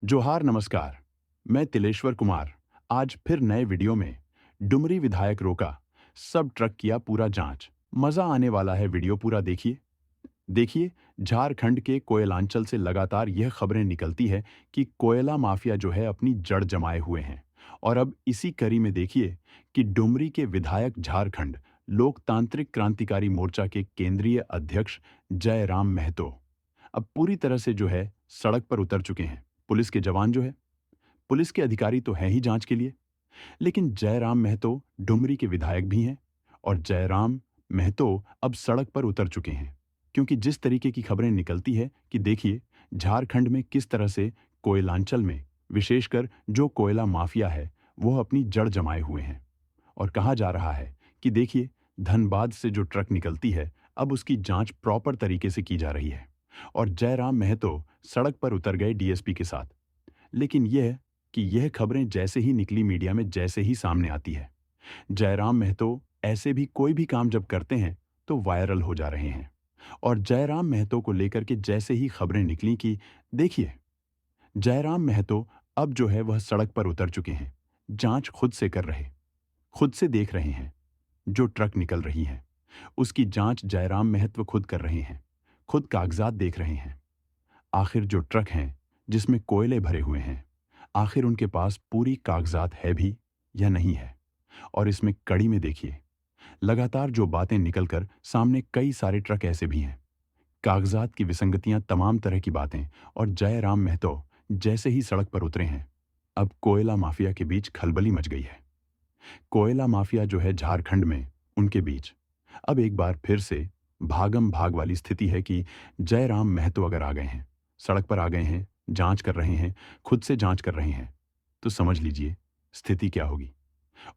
जोहार नमस्कार। मैं तिलेश्वर कुमार आज फिर नए वीडियो में डुमरी विधायक रोका, सब ट्रक किया पूरा जांच। मजा आने वाला है, वीडियो पूरा देखिए। देखिए, झारखंड के कोयलांचल से लगातार यह खबरें निकलती है कि कोयला माफिया जो है अपनी जड़ जमाए हुए हैं। और अब इसी कड़ी में देखिए कि डुमरी के विधायक झारखंड लोकतांत्रिक क्रांतिकारी मोर्चा के केंद्रीय अध्यक्ष जयराम महतो अब पूरी तरह से जो है सड़क पर उतर चुके हैं। पुलिस के जवान जो है, पुलिस के अधिकारी तो हैं ही जांच के लिए, लेकिन जयराम महतो डुमरी के विधायक भी हैं। और जयराम महतो अब सड़क पर उतर चुके हैं, क्योंकि जिस तरीके की खबरें निकलती है कि देखिए झारखंड में किस तरह से कोयलांचल में विशेषकर जो कोयला माफिया है वो अपनी जड़ जमाए हुए हैं। और कहा जा रहा है कि देखिए, धनबाद से जो ट्रक निकलती है अब उसकी जांच प्रॉपर तरीके से की जा रही है। और जयराम महतो सड़क पर उतर गए डीएसपी के साथ। लेकिन यह खबरें जैसे ही निकली मीडिया में, जैसे ही सामने आती है, जयराम महतो ऐसे भी कोई भी काम जब करते हैं तो वायरल हो जा रहे हैं। और जयराम महतो को लेकर के जैसे ही खबरें निकली कि देखिए, जयराम महतो अब जो है वह सड़क पर उतर चुके हैं, जांच खुद से कर रहे, खुद से देख रहे हैं। जो ट्रक निकल रही हैं उसकी जांच जयराम महतो खुद कर रहे हैं, खुद कागजात देख रहे हैं। आखिर जो ट्रक हैं जिसमें कोयले भरे हुए हैं, आखिर उनके पास पूरी कागजात है भी या नहीं है। और इसमें कड़ी में देखिए, लगातार जो बातें निकलकर सामने, कई सारे ट्रक ऐसे भी हैं, कागजात की विसंगतियां, तमाम तरह की बातें। और जयराम महतो जैसे ही सड़क पर उतरे हैं, अब कोयला माफिया के बीच खलबली मच गई है। कोयला माफिया जो है झारखंड में, उनके बीच अब एक बार फिर से भागम भाग वाली स्थिति है कि जयराम महतो अगर आ गए हैं, सड़क पर आ गए हैं, जांच कर रहे हैं, खुद से जांच कर रहे हैं, तो समझ लीजिए स्थिति क्या होगी।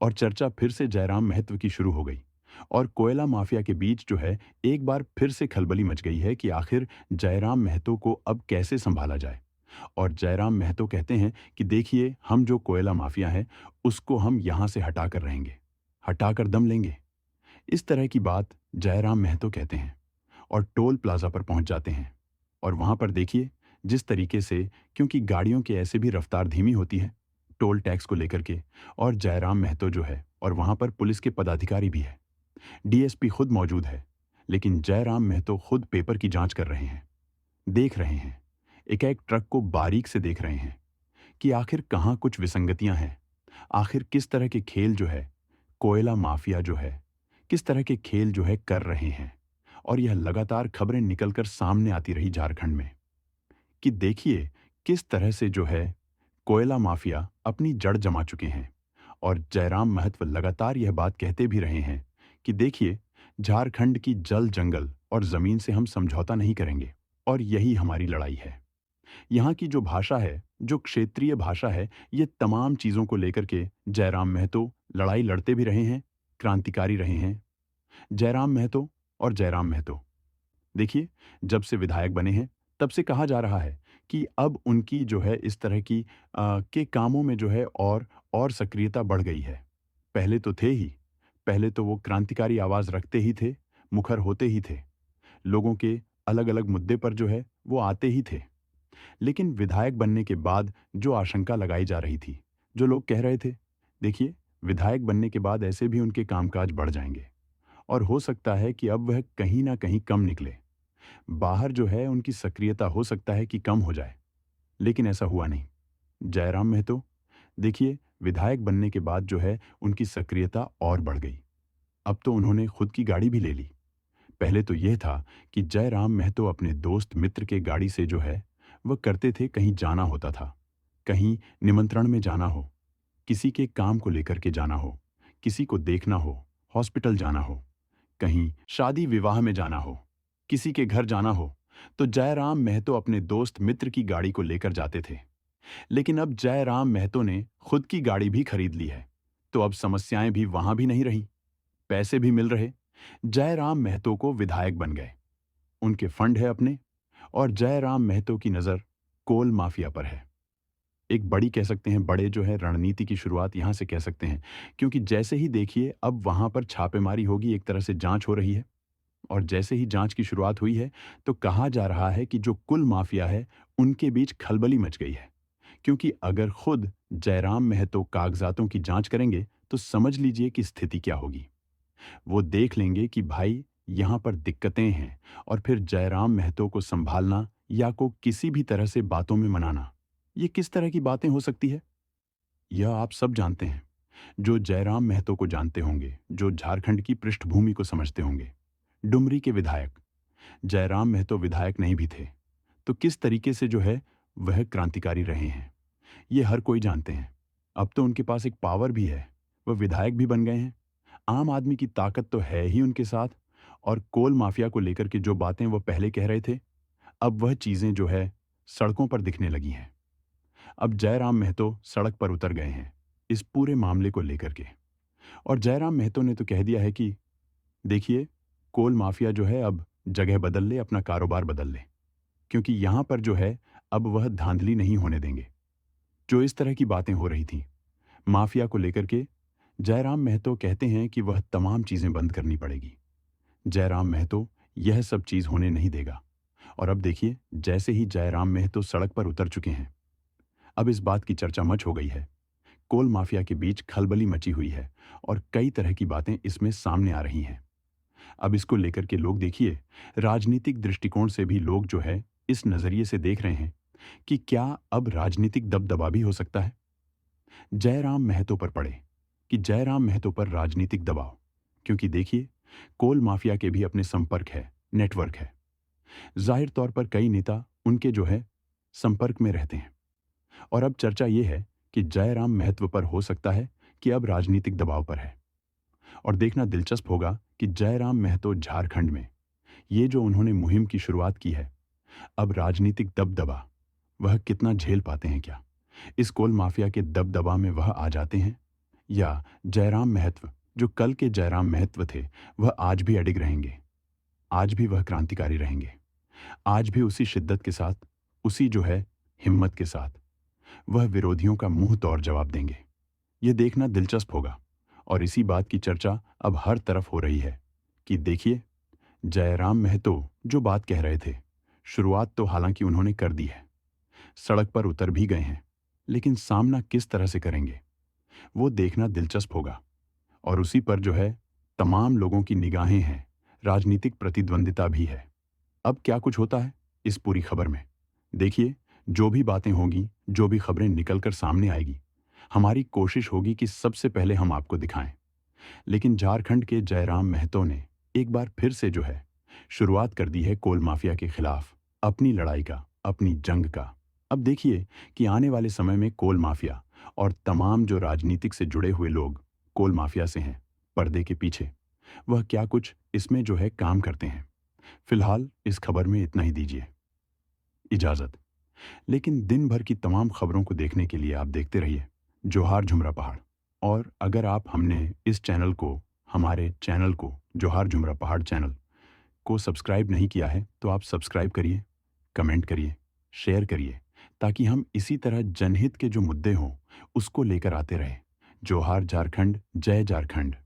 और चर्चा फिर से जयराम महतो की शुरू हो गई। और कोयला माफिया के बीच जो है एक बार फिर से खलबली मच गई है कि आखिर जयराम महतो को अब कैसे संभाला जाए। और जयराम महतो कहते हैं कि देखिए, हम जो कोयला माफिया है उसको हम यहां से हटाकर रहेंगे, हटाकर दम लेंगे। इस तरह की बात जयराम महतो कहते हैं और टोल प्लाजा पर पहुंच जाते हैं। और वहां पर देखिए जिस तरीके से, क्योंकि गाड़ियों की ऐसे भी रफ्तार धीमी होती है टोल टैक्स को लेकर के, और जयराम महतो जो है, और वहां पर पुलिस के पदाधिकारी भी है, डीएसपी खुद मौजूद है, लेकिन जयराम महतो खुद पेपर की जांच कर रहे हैं, देख रहे हैं, एक एक ट्रक को बारीक से देख रहे हैं कि आखिर कहाँ कुछ विसंगतियां हैं, आखिर किस तरह के खेल जो है कोयला माफिया जो है, किस तरह के खेल जो है कर रहे हैं। और यह लगातार खबरें निकलकर सामने आती रही झारखंड में कि देखिए किस तरह से जो है कोयला माफिया अपनी जड़ जमा चुके हैं। और जयराम महतो लगातार यह बात कहते भी रहे हैं कि देखिए, झारखंड की जल, जंगल और जमीन से हम समझौता नहीं करेंगे, और यही हमारी लड़ाई है। यहाँ की जो भाषा है, जो क्षेत्रीय भाषा है, ये तमाम चीज़ों को लेकर के जयराम महतो लड़ाई लड़ते भी रहे हैं, क्रांतिकारी रहे हैं। जयराम महतो और जयराम महतो देखिए, जब से विधायक बने हैं तब से कहा जा रहा है कि अब उनकी जो है इस तरह की के कामों में जो है और सक्रियता बढ़ गई है। पहले तो थे ही, पहले तो वो क्रांतिकारी आवाज़ रखते ही थे, मुखर होते ही थे, लोगों के अलग अलग मुद्दे पर जो है वो आते ही थे। लेकिन विधायक बनने के बाद जो आशंका लगाई जा रही थी, जो लोग कह रहे थे, देखिए, विधायक बनने के बाद ऐसे भी उनके कामकाज बढ़ जाएंगे, और हो सकता है कि अब वह कहीं ना कहीं कम निकले, बाहर जो है उनकी सक्रियता हो सकता है कि कम हो जाए। लेकिन ऐसा हुआ नहीं। जयराम महतो देखिए, विधायक बनने के बाद जो है उनकी सक्रियता और बढ़ गई। अब तो उन्होंने खुद की गाड़ी भी ले ली। पहले तो यह था कि जयराम महतो अपने दोस्त मित्र के गाड़ी से जो है वह करते थे, कहीं जाना होता था, कहीं निमंत्रण में जाना हो, किसी के काम को लेकर के जाना हो, किसी को देखना हो, हॉस्पिटल जाना हो, कहीं शादी विवाह में जाना हो, किसी के घर जाना हो, तो जयराम महतो अपने दोस्त मित्र की गाड़ी को लेकर जाते थे। लेकिन अब जयराम महतो ने खुद की गाड़ी भी खरीद ली है, तो अब समस्याएं भी वहां भी नहीं रही, पैसे भी मिल रहे। जयराम महतो को विधायक बन गए, उनके फंड है अपने, और जयराम महतो की नजर कोल माफिया पर है। एक बड़ी कह सकते हैं, बड़े जो है रणनीति की शुरुआत यहां से कह सकते हैं, क्योंकि जैसे ही देखिए अब वहां पर छापेमारी होगी, एक तरह से जांच हो रही है। और जैसे ही जांच की शुरुआत हुई है तो कहा जा रहा है कि जो कुल माफिया है उनके बीच खलबली मच गई है, क्योंकि अगर खुद जयराम महतो कागजातों की जांच करेंगे तो समझ लीजिए कि स्थिति क्या होगी। वो देख लेंगे कि भाई यहाँ पर दिक्कतें हैं और फिर जयराम महतो को संभालना या को किसी भी तरह से बातों में मनाना, ये किस तरह की बातें हो सकती है? यह आप सब जानते हैं, जो जयराम महतो को जानते होंगे, जो झारखंड की पृष्ठभूमि को समझते होंगे। डुमरी के विधायक जयराम महतो विधायक नहीं भी थे, तो किस तरीके से जो है वह क्रांतिकारी रहे हैं, ये हर कोई जानते हैं। अब तो उनके पास एक पावर भी है, वह विधायक भी बन गए हैं। आम आदमी की ताकत तो है ही उनके साथ। और कोल माफिया को लेकर के जो बातें वो पहले कह रहे थे, अब वह चीजें जो है सड़कों पर दिखने लगी हैं। अब जयराम महतो सड़क पर उतर गए हैं इस पूरे मामले को लेकर के। और जयराम महतो ने तो कह दिया है कि देखिए, कोल माफिया जो है अब जगह बदल ले, अपना कारोबार बदल ले, क्योंकि यहां पर जो है अब वह धांधली नहीं होने देंगे। जो इस तरह की बातें हो रही थी माफिया को लेकर के, जयराम महतो कहते हैं कि वह तमाम चीजें बंद करनी पड़ेगी। जयराम महतो यह सब चीज होने नहीं देगा। और अब देखिए, जैसे ही जयराम महतो सड़क पर उतर चुके हैं, अब इस बात की चर्चा मच हो गई है। कोल माफिया के बीच खलबली मची हुई है और कई तरह की बातें इसमें सामने आ रही हैं। अब इसको लेकर के लोग देखिए, राजनीतिक दृष्टिकोण से भी लोग जो है इस नजरिए से देख रहे हैं कि क्या अब राजनीतिक दबदबा भी हो सकता है जयराम महतो पर पड़े, कि जयराम महतो पर राजनीतिक दबाव। क्योंकि देखिए, कोल माफिया के भी अपने संपर्क है, नेटवर्क है। जाहिर तौर पर कई नेता उनके जो है संपर्क में रहते हैं। और अब चर्चा यह है कि जयराम महत्व पर हो सकता है कि अब राजनीतिक दबाव पर है। और देखना दिलचस्प होगा कि जयराम महतो झारखंड में ये जो उन्होंने मुहिम की शुरुआत की है, अब राजनीतिक दबदबा वह कितना झेल पाते हैं। क्या इस कोल माफिया के दबदबा में वह आ जाते हैं, या जयराम महत्व जो कल के जयराम महत्व थे वह आज भी अडिग रहेंगे, आज भी वह क्रांतिकारी रहेंगे, आज भी उसी शिद्दत के साथ, उसी जो है हिम्मत के साथ वह विरोधियों का मुंह तोड़ जवाब देंगे। यह देखना दिलचस्प होगा। और इसी बात की चर्चा अब हर तरफ हो रही है कि देखिए, जयराम महतो जो बात कह रहे थे, शुरुआत तो हालांकि उन्होंने कर दी है, सड़क पर उतर भी गए हैं, लेकिन सामना किस तरह से करेंगे वो देखना दिलचस्प होगा। और उसी पर जो है तमाम लोगों की निगाहें हैं, राजनीतिक प्रतिद्वंदिता भी है। अब क्या कुछ होता है इस पूरी खबर में, देखिए, जो भी बातें होंगी, जो भी खबरें निकलकर सामने आएगी, हमारी कोशिश होगी कि सबसे पहले हम आपको दिखाएं। लेकिन झारखंड के जयराम महतो ने एक बार फिर से जो है शुरुआत कर दी है कोल माफिया के खिलाफ अपनी लड़ाई का, अपनी जंग का। अब देखिए कि आने वाले समय में कोल माफिया और तमाम जो राजनीतिक से जुड़े हुए लोग कोल माफिया से हैं पर्दे के पीछे, वह क्या कुछ इसमें जो है काम करते हैं। फिलहाल इस खबर में इतना ही दीजिए इजाजत। लेकिन दिन भर की तमाम खबरों को देखने के लिए आप देखते रहिए जोहार झुमरा पहाड़। और अगर आप हमने इस चैनल को, हमारे चैनल को, जोहार झुमरा पहाड़ चैनल को सब्सक्राइब नहीं किया है तो आप सब्सक्राइब करिए, कमेंट करिए, शेयर करिए, ताकि हम इसी तरह जनहित के जो मुद्दे हों उसको लेकर आते रहें। जोहार झारखंड, जय झारखंड।